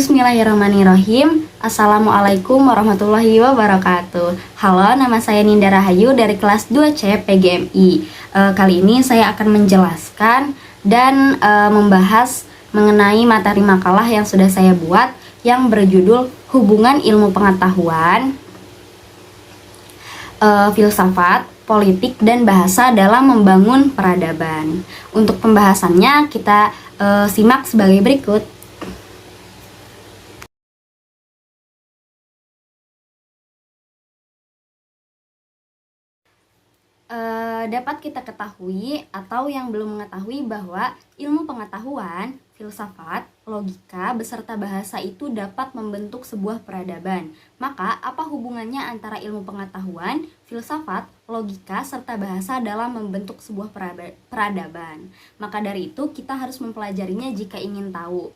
Bismillahirrahmanirrahim. Assalamualaikum warahmatullahi wabarakatuh. Halo, nama saya Ninda Rahayu dari kelas 2C PGMI. Kali ini saya akan menjelaskan dan membahas mengenai materi makalah yang sudah saya buat yang berjudul Hubungan Ilmu Pengetahuan, Filsafat, Politik, dan Bahasa dalam Membangun Peradaban. Untuk pembahasannya kita simak sebagai berikut. Dapat kita ketahui atau yang belum mengetahui bahwa ilmu pengetahuan, filsafat, logika, beserta bahasa itu dapat membentuk sebuah peradaban. Maka, apa hubungannya antara ilmu pengetahuan, filsafat, logika, serta bahasa dalam membentuk sebuah peradaban? Maka dari itu, kita harus mempelajarinya jika ingin tahu.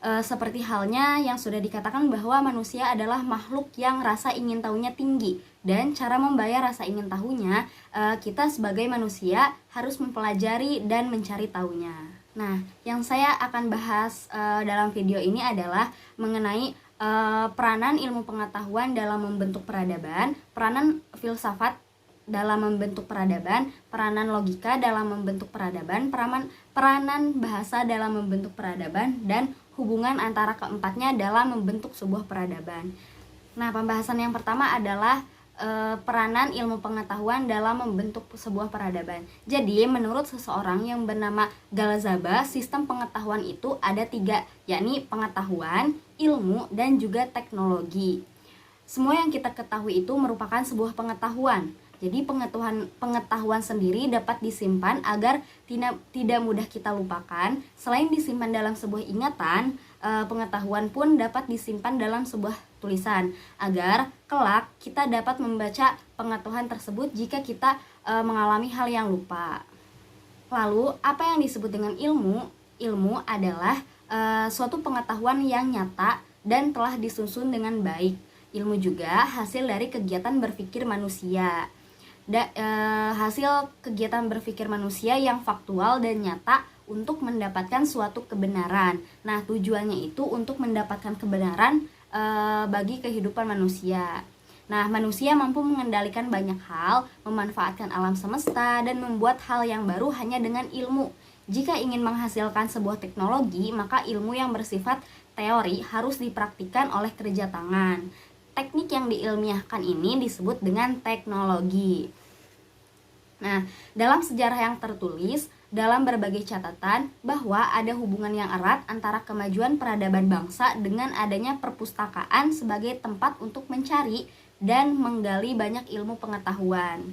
Seperti halnya yang sudah dikatakan bahwa manusia adalah makhluk yang rasa ingin tahunya tinggi, dan cara membayar rasa ingin tahunya, kita sebagai manusia harus mempelajari dan mencari tahunya. Nah, yang saya akan bahas dalam video ini adalah mengenai peranan ilmu pengetahuan dalam membentuk peradaban, peranan filsafat dalam membentuk peradaban, peranan logika dalam membentuk peradaban, peranan bahasa dalam membentuk peradaban, dan hubungan antara keempatnya dalam membentuk sebuah peradaban. Nah, pembahasan yang pertama adalah peranan ilmu pengetahuan dalam membentuk sebuah peradaban. Jadi, menurut seseorang yang bernama Galazaba, sistem pengetahuan itu ada 3, yakni pengetahuan, ilmu, dan juga teknologi. Semua yang kita ketahui itu merupakan sebuah pengetahuan. Jadi pengetahuan sendiri dapat disimpan agar tidak mudah kita lupakan. Selain disimpan dalam sebuah ingatan, pengetahuan pun dapat disimpan dalam sebuah tulisan agar kelak kita dapat membaca pengetahuan tersebut jika kita mengalami hal yang lupa. Lalu, apa yang disebut dengan ilmu? Ilmu adalah suatu pengetahuan yang nyata dan telah disusun dengan baik. Ilmu juga hasil dari kegiatan berpikir manusia. Hasil kegiatan berpikir manusia yang faktual dan nyata untuk mendapatkan suatu kebenaran. Nah, tujuannya itu untuk mendapatkan kebenaran bagi kehidupan manusia. Nah, manusia mampu mengendalikan banyak hal, memanfaatkan alam semesta, dan membuat hal yang baru hanya dengan ilmu. Jika ingin menghasilkan sebuah teknologi, maka ilmu yang bersifat teori harus dipraktikkan oleh kerja tangan. Teknik yang diilmiahkan ini disebut dengan teknologi. Nah, dalam sejarah yang tertulis, dalam berbagai catatan bahwa ada hubungan yang erat antara kemajuan peradaban bangsa dengan adanya perpustakaan sebagai tempat untuk mencari dan menggali banyak ilmu pengetahuan.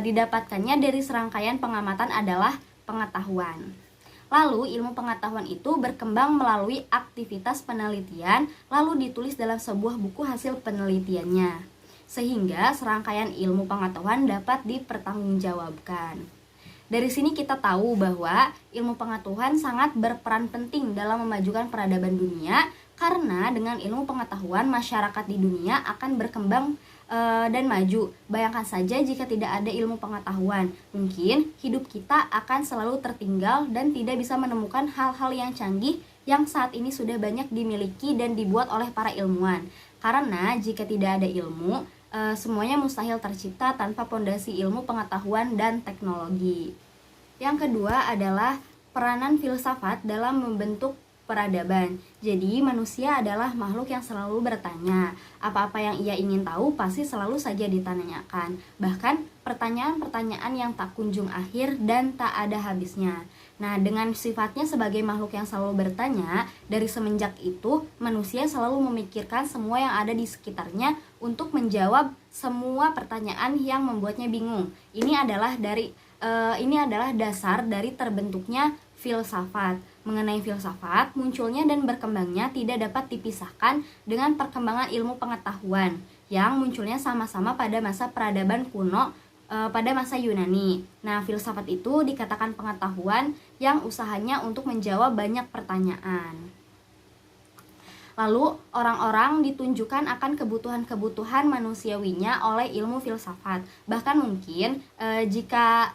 Didapatkannya dari serangkaian pengamatan adalah pengetahuan. Lalu, ilmu pengetahuan itu berkembang melalui aktivitas penelitian, lalu ditulis dalam sebuah buku hasil penelitiannya, sehingga serangkaian ilmu pengetahuan dapat dipertanggungjawabkan. Dari sini kita tahu bahwa ilmu pengetahuan sangat berperan penting dalam memajukan peradaban dunia, karena dengan ilmu pengetahuan masyarakat di dunia akan berkembang dan maju. Bayangkan saja jika tidak ada ilmu pengetahuan, mungkin hidup kita akan selalu tertinggal dan tidak bisa menemukan hal-hal yang canggih yang saat ini sudah banyak dimiliki dan dibuat oleh para ilmuwan. Karena jika tidak ada ilmu, semuanya mustahil tercipta tanpa pondasi ilmu pengetahuan dan teknologi. Yang kedua adalah peranan filsafat dalam membentuk peradaban. Jadi, manusia adalah makhluk yang selalu bertanya. Apa-apa yang ia ingin tahu pasti selalu saja ditanyakan. Bahkan, pertanyaan-pertanyaan yang tak kunjung akhir dan tak ada habisnya. Nah, dengan sifatnya sebagai makhluk yang selalu bertanya, dari semenjak itu, manusia selalu memikirkan semua yang ada di sekitarnya untuk menjawab semua pertanyaan yang membuatnya bingung. Ini adalah dasar dari terbentuknya filsafat. Mengenai filsafat, munculnya dan berkembangnya tidak dapat dipisahkan dengan perkembangan ilmu pengetahuan yang munculnya sama-sama pada masa peradaban kuno, pada masa Yunani. Nah, filsafat itu dikatakan pengetahuan yang usahanya untuk menjawab banyak pertanyaan. Lalu, orang-orang ditunjukkan akan kebutuhan-kebutuhan manusiawinya oleh ilmu filsafat. Bahkan mungkin jika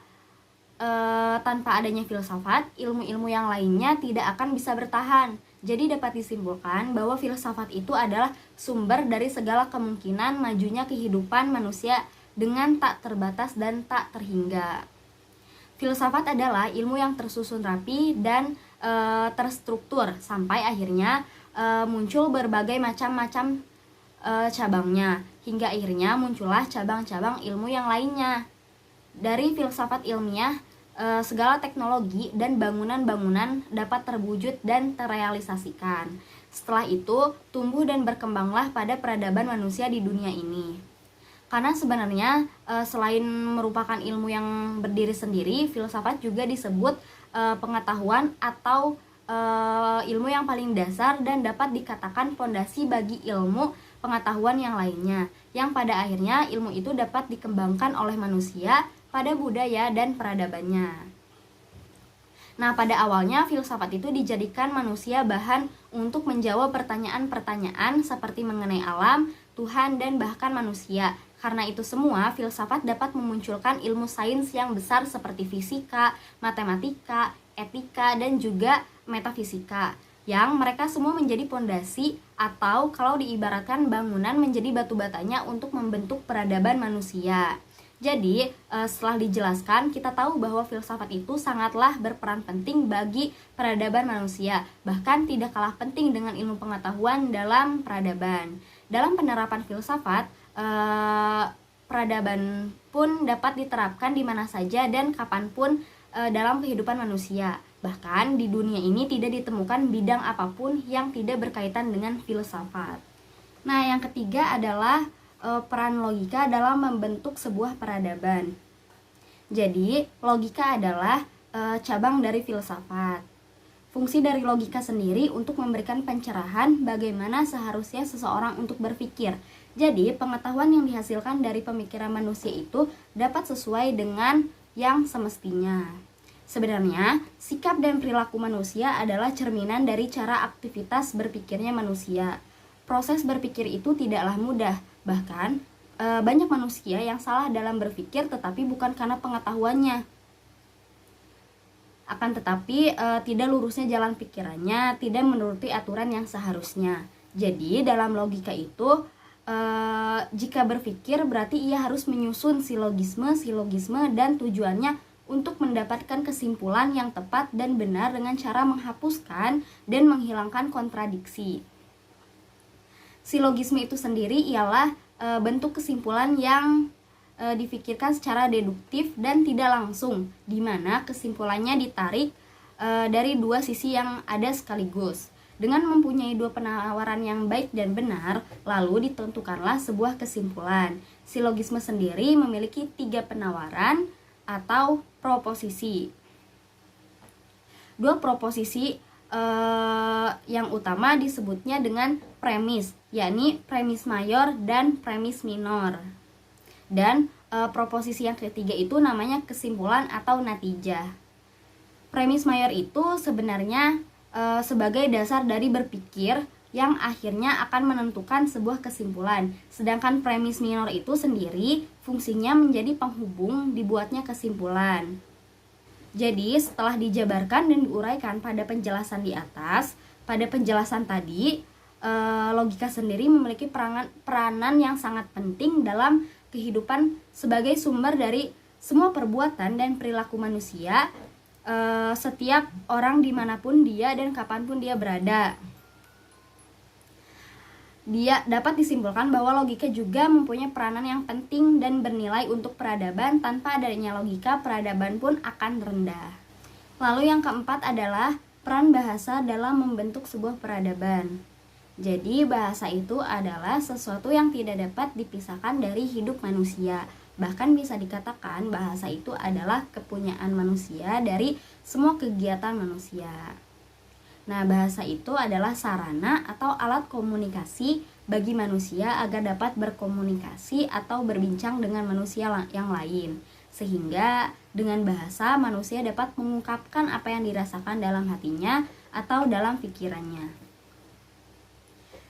tanpa adanya filsafat, ilmu-ilmu yang lainnya tidak akan bisa bertahan. Jadi dapat disimpulkan bahwa filsafat itu adalah sumber dari segala kemungkinan majunya kehidupan manusia dengan tak terbatas dan tak terhingga. Filsafat adalah ilmu yang tersusun rapi dan terstruktur sampai akhirnya muncul berbagai macam-macam cabangnya, hingga akhirnya muncullah cabang-cabang ilmu yang lainnya. Dari filsafat ilmiah, segala teknologi dan bangunan-bangunan dapat terwujud dan terrealisasikan. Setelah itu, tumbuh dan berkembanglah pada peradaban manusia di dunia ini. Karena sebenarnya selain merupakan ilmu yang berdiri sendiri, filsafat juga disebut pengetahuan atau ilmu yang paling dasar dan dapat dikatakan fondasi bagi ilmu pengetahuan yang lainnya, yang pada akhirnya ilmu itu dapat dikembangkan oleh manusia pada budaya dan peradabannya. Nah, pada awalnya filsafat itu dijadikan manusia bahan untuk menjawab pertanyaan-pertanyaan seperti mengenai alam, Tuhan, dan bahkan manusia. Karena itu semua, filsafat dapat memunculkan ilmu sains yang besar seperti fisika, matematika, etika, dan juga metafisika, yang mereka semua menjadi pondasi atau kalau diibaratkan bangunan menjadi batu batanya untuk membentuk peradaban manusia. Jadi, setelah dijelaskan, kita tahu bahwa filsafat itu sangatlah berperan penting bagi peradaban manusia, bahkan tidak kalah penting dengan ilmu pengetahuan dalam peradaban. Dalam penerapan filsafat, peradaban pun dapat diterapkan di mana saja dan kapanpun dalam kehidupan manusia. Bahkan di dunia ini tidak ditemukan bidang apapun yang tidak berkaitan dengan filsafat. Nah, yang ketiga adalah peran logika dalam membentuk sebuah peradaban. Jadi, logika adalah cabang dari filsafat. Fungsi dari logika sendiri untuk memberikan pencerahan bagaimana seharusnya seseorang untuk berpikir. Jadi, pengetahuan yang dihasilkan dari pemikiran manusia itu dapat sesuai dengan yang semestinya. Sebenarnya, sikap dan perilaku manusia adalah cerminan dari cara aktivitas berpikirnya manusia. Proses berpikir itu tidaklah mudah, bahkan banyak manusia yang salah dalam berpikir tetapi bukan karena pengetahuannya. Akan tetapi tidak lurusnya jalan pikirannya, tidak menuruti aturan yang seharusnya. Jadi dalam logika itu, jika berpikir berarti ia harus menyusun silogisme dan tujuannya untuk mendapatkan kesimpulan yang tepat dan benar dengan cara menghapuskan dan menghilangkan kontradiksi. Silogisme itu sendiri ialah bentuk kesimpulan yang difikirkan secara deduktif dan tidak langsung, di mana kesimpulannya ditarik dari dua sisi yang ada sekaligus. Dengan mempunyai dua penawaran yang baik dan benar, lalu ditentukanlah sebuah kesimpulan. Silogisme sendiri memiliki 3 penawaran atau proposisi. 2 proposisi yang utama disebutnya dengan premis, yakni premis mayor dan premis minor. Dan proposisi yang ketiga itu namanya kesimpulan atau natijah. Premis mayor itu sebenarnya sebagai dasar dari berpikir yang akhirnya akan menentukan sebuah kesimpulan. Sedangkan premis minor itu sendiri fungsinya menjadi penghubung dibuatnya kesimpulan. Jadi setelah dijabarkan dan diuraikan pada penjelasan di atas, pada penjelasan tadi, logika sendiri memiliki peranan yang sangat penting dalam kehidupan sebagai sumber dari semua perbuatan dan perilaku manusia, setiap orang dimanapun dia dan kapanpun dia berada. Dia dapat disimpulkan bahwa logika juga mempunyai peranan yang penting dan bernilai untuk peradaban. Tanpa adanya logika, peradaban pun akan rendah. Lalu yang keempat adalah peran bahasa dalam membentuk sebuah peradaban. Jadi bahasa itu adalah sesuatu yang tidak dapat dipisahkan dari hidup manusia. Bahkan bisa dikatakan bahasa itu adalah kepunyaan manusia dari semua kegiatan manusia. Nah, bahasa itu adalah sarana atau alat komunikasi bagi manusia agar dapat berkomunikasi atau berbincang dengan manusia yang lain. Sehingga dengan bahasa manusia dapat mengungkapkan apa yang dirasakan dalam hatinya atau dalam pikirannya.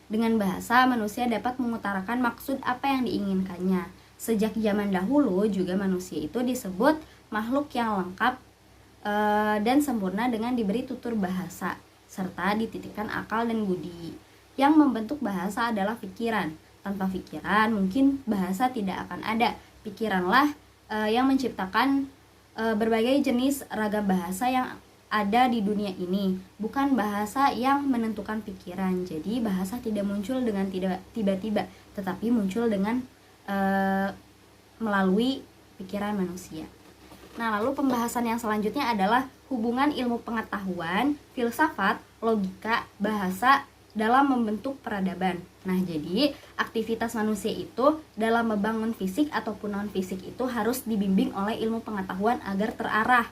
Dengan bahasa manusia dapat mengutarakan maksud apa yang diinginkannya. Sejak zaman dahulu juga manusia itu disebut makhluk yang lengkap dan sempurna dengan diberi tutur bahasa. serta dititikkan akal dan budi. Yang membentuk bahasa adalah pikiran. Tanpa pikiran mungkin bahasa tidak akan ada. Pikiranlah yang menciptakan berbagai jenis ragam bahasa yang ada di dunia ini, bukan bahasa yang menentukan pikiran. Jadi bahasa tidak muncul dengan tiba-tiba, tetapi muncul dengan melalui pikiran manusia. Nah, lalu pembahasan yang selanjutnya adalah hubungan ilmu pengetahuan, filsafat, logika, bahasa dalam membentuk peradaban. Nah, jadi aktivitas manusia itu dalam membangun fisik ataupun non-fisik itu harus dibimbing oleh ilmu pengetahuan agar terarah.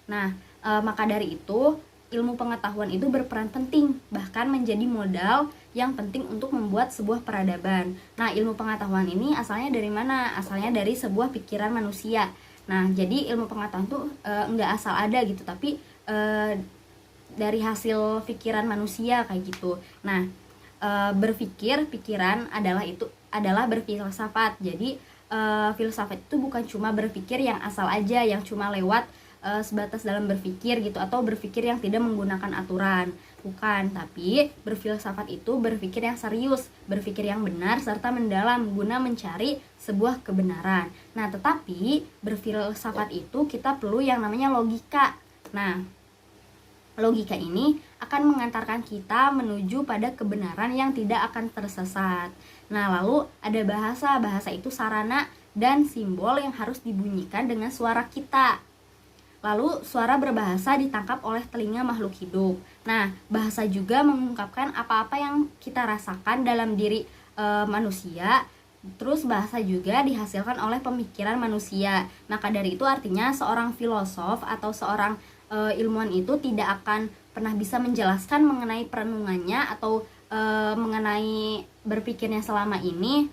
Nah, maka dari itu ilmu pengetahuan itu berperan penting, bahkan menjadi modal yang penting untuk membuat sebuah peradaban. Nah, ilmu pengetahuan ini asalnya dari mana? Asalnya dari sebuah pikiran manusia. Nah, jadi ilmu pengetahuan itu nggak asal ada gitu, tapi dari hasil pikiran manusia kayak gitu. Nah, pikiran adalah berfilsafat. Jadi filsafat itu bukan cuma berpikir yang asal aja, yang cuma lewat sebatas dalam berpikir gitu, atau berpikir yang tidak menggunakan aturan. Bukan, tapi berfilsafat itu berpikir yang serius, berpikir yang benar serta mendalam guna mencari sebuah kebenaran. Nah, tetapi berfilsafat itu kita perlu yang namanya logika. Nah, logika ini akan mengantarkan kita menuju pada kebenaran yang tidak akan tersesat. Nah, lalu ada bahasa. Bahasa itu sarana dan simbol yang harus dibunyikan dengan suara kita. Lalu suara berbahasa ditangkap oleh telinga makhluk hidup. Nah, bahasa juga mengungkapkan apa-apa yang kita rasakan dalam diri manusia. Terus bahasa juga dihasilkan oleh pemikiran manusia. Maka dari itu artinya seorang filosof atau seorang ilmuwan itu tidak akan pernah bisa menjelaskan mengenai perenungannya atau mengenai berpikirnya selama ini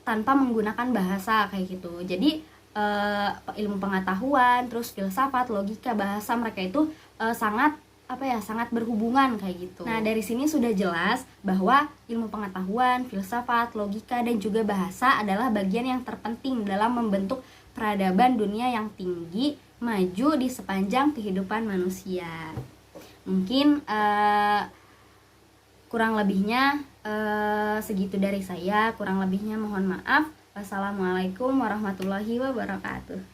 tanpa menggunakan bahasa kayak gitu. Jadi ilmu pengetahuan, terus filsafat, logika, bahasa mereka itu sangat berhubungan kayak gitu. Nah, dari sini sudah jelas bahwa ilmu pengetahuan, filsafat, logika, dan juga bahasa adalah bagian yang terpenting dalam membentuk peradaban dunia yang tinggi, maju di sepanjang kehidupan manusia. Mungkin kurang lebihnya segitu dari saya. Kurang lebihnya mohon maaf. Wassalamualaikum warahmatullahi wabarakatuh.